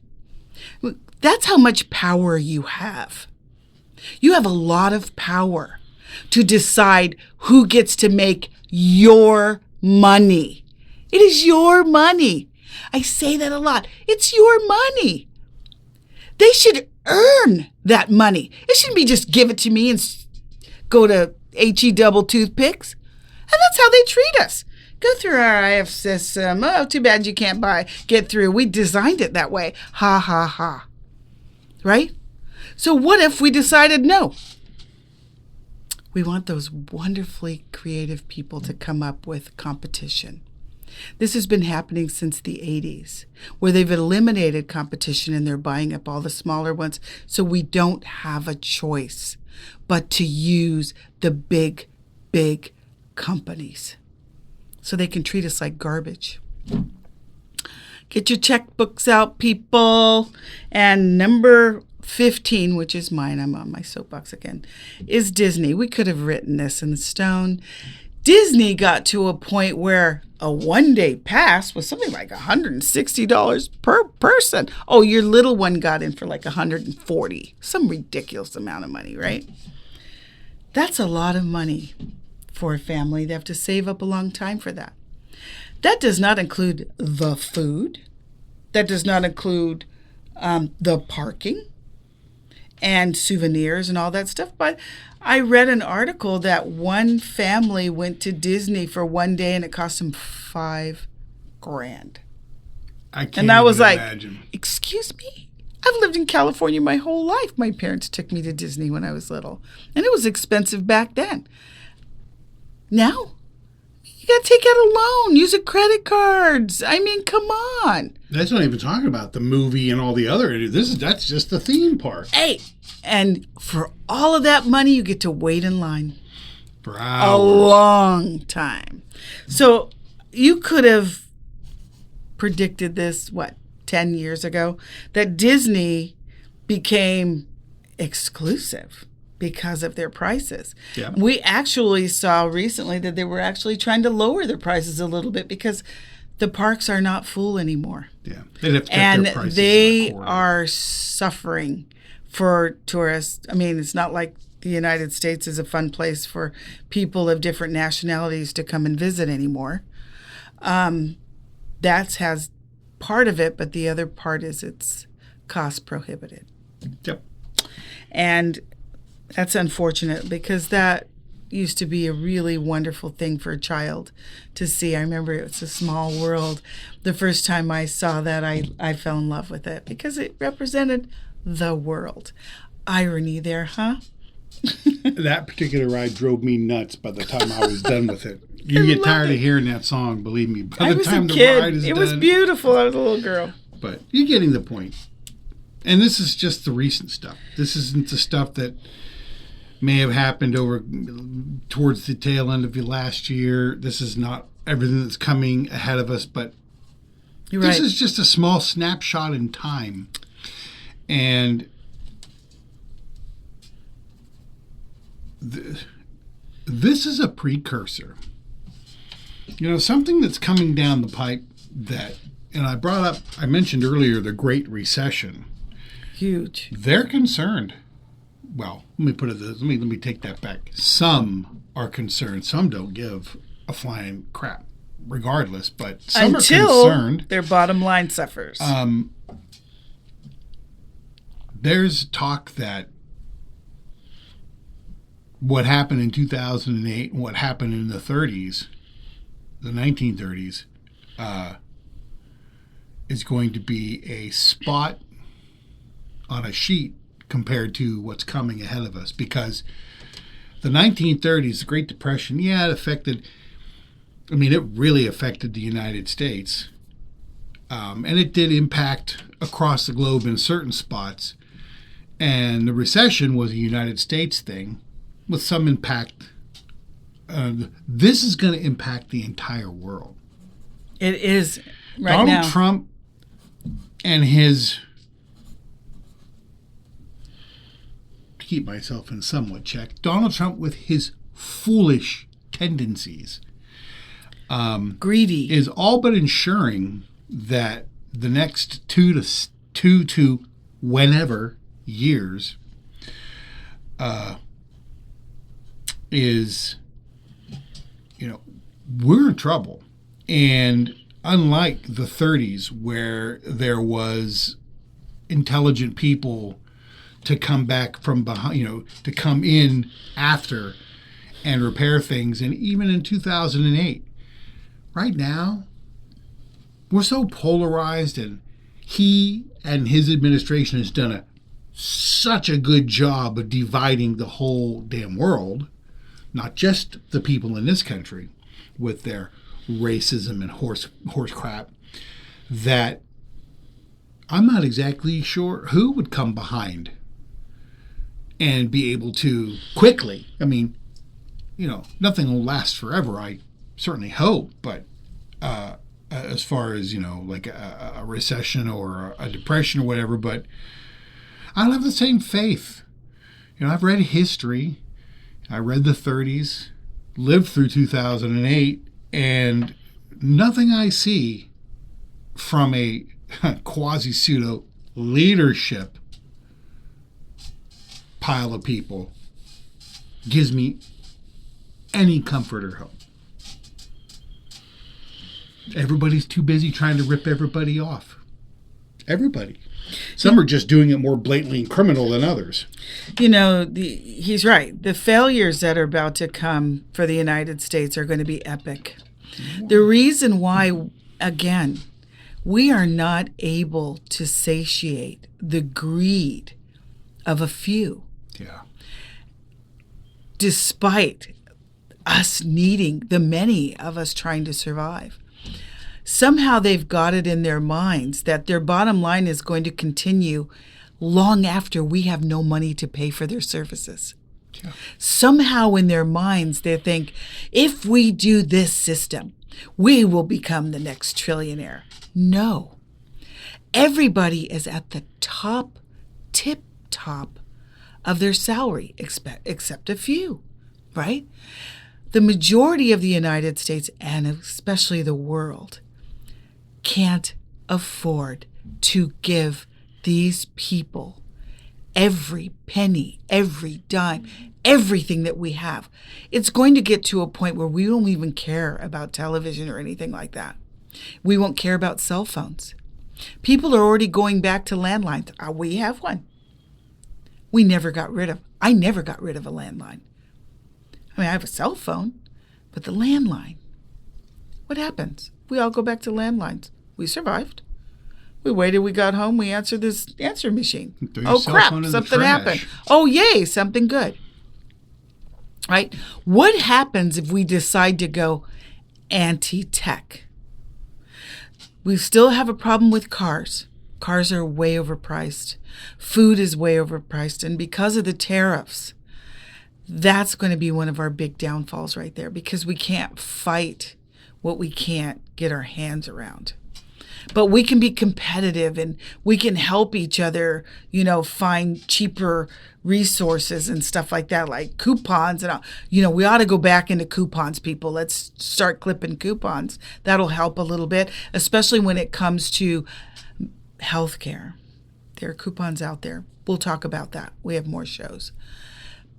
That's how much power you have. You have a lot of power to decide who gets to make your money. It is your money. I say that a lot. It's your money. They should earn that money. It shouldn't be just give it to me and go to HE double toothpicks. And that's how they treat us. Go through our IF system. Oh, too bad you can't get through. We designed it that way. Ha, ha, ha. Right? So what if we decided no? We want those wonderfully creative people to come up with competition. This has been happening since the 80s, where they've eliminated competition and they're buying up all the smaller ones, so we don't have a choice but to use the big, big companies so they can treat us like garbage. Get your checkbooks out, people. And number 15, which is mine, I'm on my soapbox again, is Disney. We could have written this in stone. Disney got to a point where a one-day pass was something like $160 per person. Oh, your little one got in for like $140. Some ridiculous amount of money, right? That's a lot of money for a family. They have to save up a long time for that. That does not include the food. That does not include the parking and souvenirs and all that stuff. But I read an article that one family went to Disney for one day and it cost them $5,000. I can't and I was like, imagine. Excuse me? I've lived in California my whole life. My parents took me to Disney when I was little. And it was expensive back then. Now, you got to take out a loan, use a credit cards. I mean, come on. That's not even talking about the movie and all the other. That's just the theme park. Hey, and for all of that money, you get to wait in line for hours. A long time. So you could have predicted this, 10 years ago, that Disney became exclusive because of their prices. Yeah. We actually saw recently that they were actually trying to lower their prices a little bit because the parks are not full anymore. Yeah, they'd have to cut and their prices they are suffering for tourists. I mean, it's not like the United States is a fun place for people of different nationalities to come and visit anymore. That has part of it, but the other part is it's cost prohibited. Yep. And that's unfortunate because that used to be a really wonderful thing for a child to see. I remember It's a Small World. The first time I saw that, I fell in love with it because it represented the world. Irony there, huh? That particular ride drove me nuts by the time I was done with it. You get tired of hearing that song, believe me. By the time the ride is done. It was beautiful. I was a little girl. But you're getting the point. And this is just the recent stuff. This isn't the stuff that may have happened over towards the tail end of the last year. This is not everything that's coming ahead of us, but this is just a small snapshot in time. And this is a precursor. Something that's coming down the pipe and I mentioned earlier the Great Recession. Huge. They're concerned. Well, let me take that back. Some are concerned. Some don't give a flying crap, regardless. But some are concerned. Their bottom line suffers. there's talk that what happened in 2008 and what happened in the 30s, the 1930s, is going to be a spot on a sheet compared to what's coming ahead of us. Because the 1930s, the Great Depression, it really affected the United States. And it did impact across the globe in certain spots. And the recession was a United States thing with some impact. This is going to impact the entire world. It is right Donald now. Trump and his, to keep myself in somewhat check, Donald Trump with his foolish tendencies Greedy. is all but ensuring that the next two to whenever years is, we're in trouble. And unlike the 30s, where there was intelligent people to come back from behind, to come in after and repair things, and even in 2008, right now, we're so polarized, and he and his administration has done such a good job of dividing the whole damn world, not just the people in this country with their racism and horse crap, that I'm not exactly sure who would come behind and be able to quickly. I mean, nothing will last forever, I certainly hope, but as far as, like a recession or a depression or whatever, but I don't have the same faith. I've read history. I read the 30s, lived through 2008, and nothing I see from a quasi-pseudo leadership pile of people gives me any comfort or hope. Everybody's too busy trying to rip everybody off. Everybody. Some are just doing it more blatantly and criminal than others. He's right. The failures that are about to come for the United States are going to be epic. The reason why, again, we are not able to satiate the greed of a few. Yeah. Despite us needing the many of us trying to survive. Somehow they've got it in their minds that their bottom line is going to continue long after we have no money to pay for their services. Yeah. Somehow in their minds they think, if we do this system, we will become the next trillionaire. No. Everybody is at the tip top of their salary, except a few, right? The majority of the United States, and especially the world, can't afford to give these people every penny, every dime, everything that we have. It's going to get to a point where we won't even care about television or anything like that. We won't care about cell phones. People are already going back to landlines. We have one. I never got rid of a landline. I have a cell phone, but the landline, what happens? We all go back to landlines. We survived. We waited, we got home, we answered this answer machine. Oh, crap, something happened. Oh, yay, something good. Right? What happens if we decide to go anti-tech? We still have a problem with cars. Cars are way overpriced. Food is way overpriced. And because of the tariffs, that's going to be one of our big downfalls right there, because we can't fight what we can't get our hands around. But we can be competitive and we can help each other, find cheaper resources and stuff like that, like coupons. And, we ought to go back into coupons, people. Let's start clipping coupons. That'll help a little bit, especially when it comes to healthcare. There are coupons out there. We'll talk about that. We have more shows.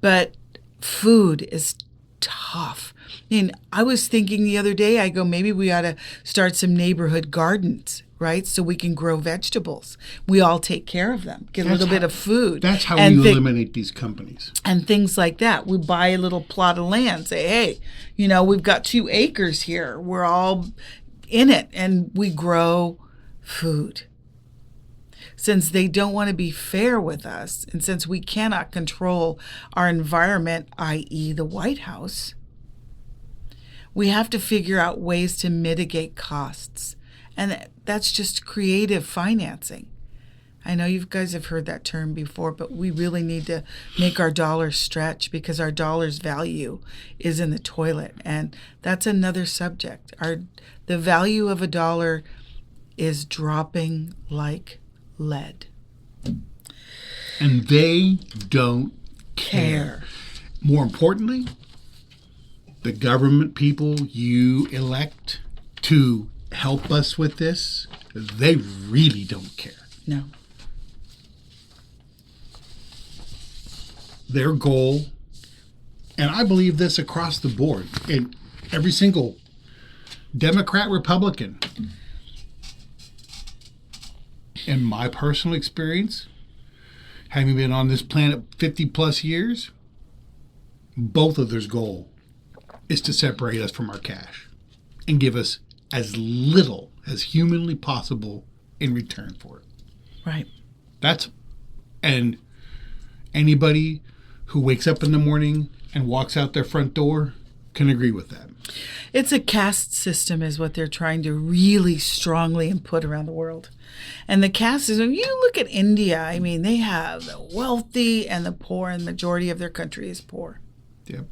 But food is tough. And I was thinking the other day, I go, maybe we ought to start some neighborhood gardens right? So we can grow vegetables. We all take care of them, get a little bit of food. That's how we eliminate these companies. And things like that. We buy a little plot of land, say, hey, we've got 2 acres here. We're all in it, and we grow food. Since they don't want to be fair with us, and since we cannot control our environment, i.e. the White House, we have to figure out ways to mitigate costs. And that's just creative financing. I know you guys have heard that term before, but we really need to make our dollars stretch because our dollar's value is in the toilet. And that's another subject. The value of a dollar is dropping like lead. And they don't care. More importantly, the government people you elect to help us with this, they really don't care. No. Their goal, and I believe this across the board, in every single Democrat, Republican, in my personal experience, having been on this planet 50 plus years, both of their goal is to separate us from our cash and give us as little as humanly possible in return for it. Right. And anybody who wakes up in the morning and walks out their front door can agree with that. It's a caste system is what they're trying to really strongly input around the world. And the caste system, you look at India, I mean, they have the wealthy and the poor, and the majority of their country is poor. Yep.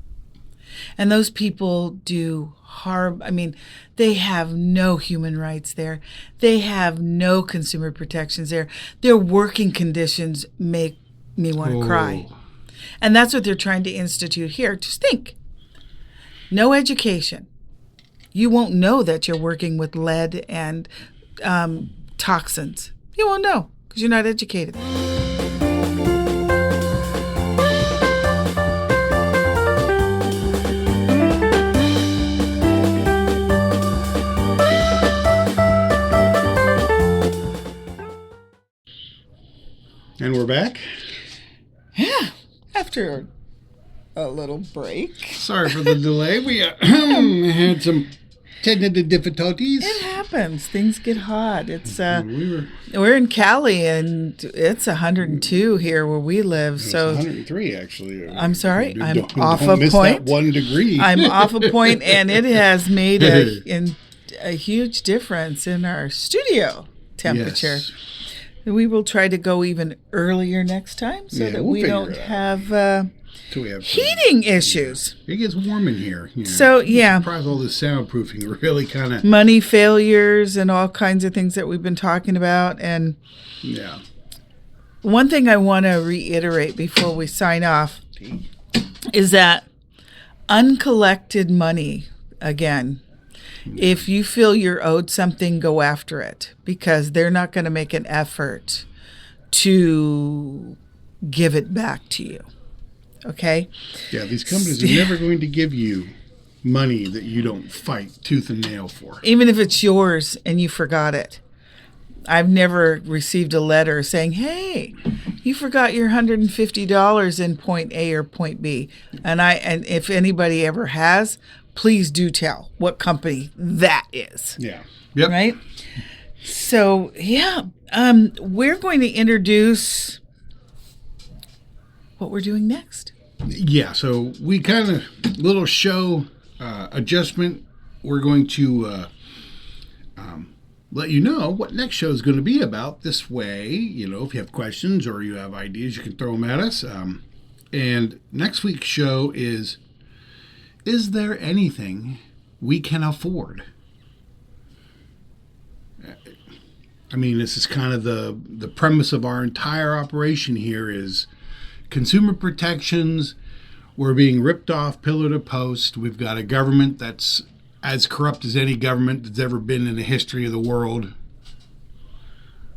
And those people do harm. I mean, they have no human rights there. They have no consumer protections there. Their working conditions make me want to cry. And that's what they're trying to institute here. Just think. No education. You won't know that you're working with lead and toxins. You won't know because you're not educated. And we're back? Yeah, after a little break. Sorry for the delay. We had some technical difficulties. It happens. Things get hot. It's we're in Cali, and it's 102 here where we live. So 103 actually. I'm sorry. I'm off don't a miss point. That 1 degree. I'm off a point, and it has made a huge difference in our studio temperature. Yes. We will try to go even earlier next time so that we don't have heating issues. It gets warm in here. You know. So, yeah. I'm surprised all this soundproofing really kind of... Money failures and all kinds of things that we've been talking about. And yeah. One thing I want to reiterate before we sign off is that uncollected money, again, if you feel you're owed something, go after it because they're not going to make an effort to give it back to you. Okay? Yeah, these companies are never going to give you money that you don't fight tooth and nail for. Even if it's yours and you forgot it. I've never received a letter saying, hey, you forgot your $150 in point A or point B. And if anybody ever has, please do tell what company that is. Yeah. Yep. Right? So, yeah, we're going to introduce what we're doing next. Yeah, so we kind of, little show adjustment. We're going to let you know what next show is going to be about. This way, you know, if you have questions or you have ideas, you can throw them at us. And next week's show is there anything we can afford? I mean, this is kind of the premise of our entire operation here is consumer protections. We're being ripped off pillar to post. We've got a government that's as corrupt as any government that's ever been in the history of the world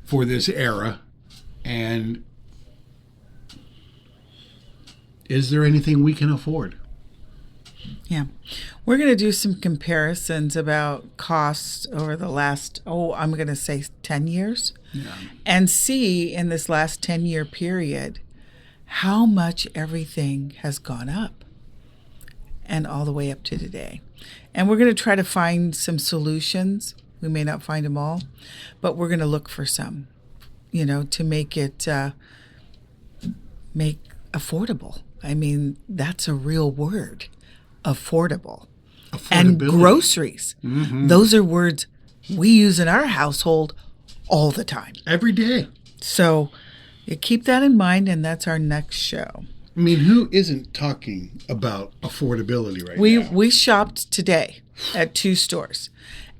for this era. And is there anything we can afford? Yeah. We're going to do some comparisons about costs over the last, I'm going to say 10 years, and see in this last 10-year period how much everything has gone up and all the way up to today. And we're going to try to find some solutions. We may not find them all, but we're going to look for some, to make it make affordable. I mean, that's a real word. Affordable. And groceries. Mm-hmm. Those are words we use in our household all the time. Every day. So you keep that in mind, and that's our next show. I mean, who isn't talking about affordability right now? We shopped today at 2 stores,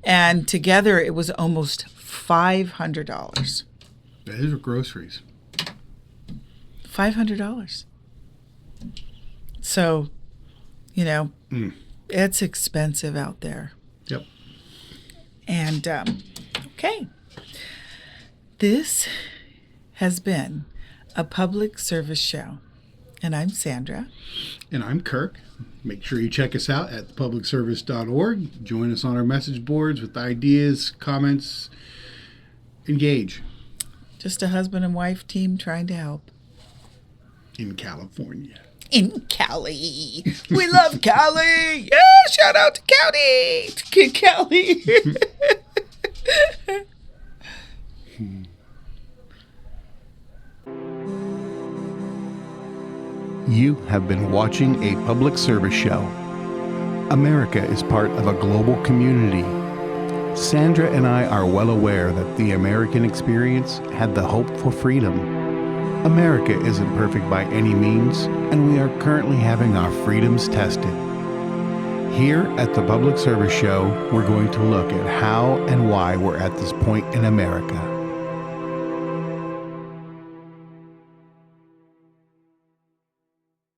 and together it was almost $500. Those are groceries. $500. So, it's expensive out there. Yep. And, okay. This has been a public service show. And I'm Sandra. And I'm Kirk. Make sure you check us out at thepublicservice.org. Join us on our message boards with ideas, comments. Engage. Just a husband and wife team trying to help. In California. In Cali. We love Cali. Yeah, shout out to County. To Cali. You have been watching a public service show. America is part of a global community. Sandra and I are well aware that the American experience had the hope for freedom. America isn't perfect by any means, and we are currently having our freedoms tested. Here at the Public Service Show, we're going to look at how and why we're at this point in America.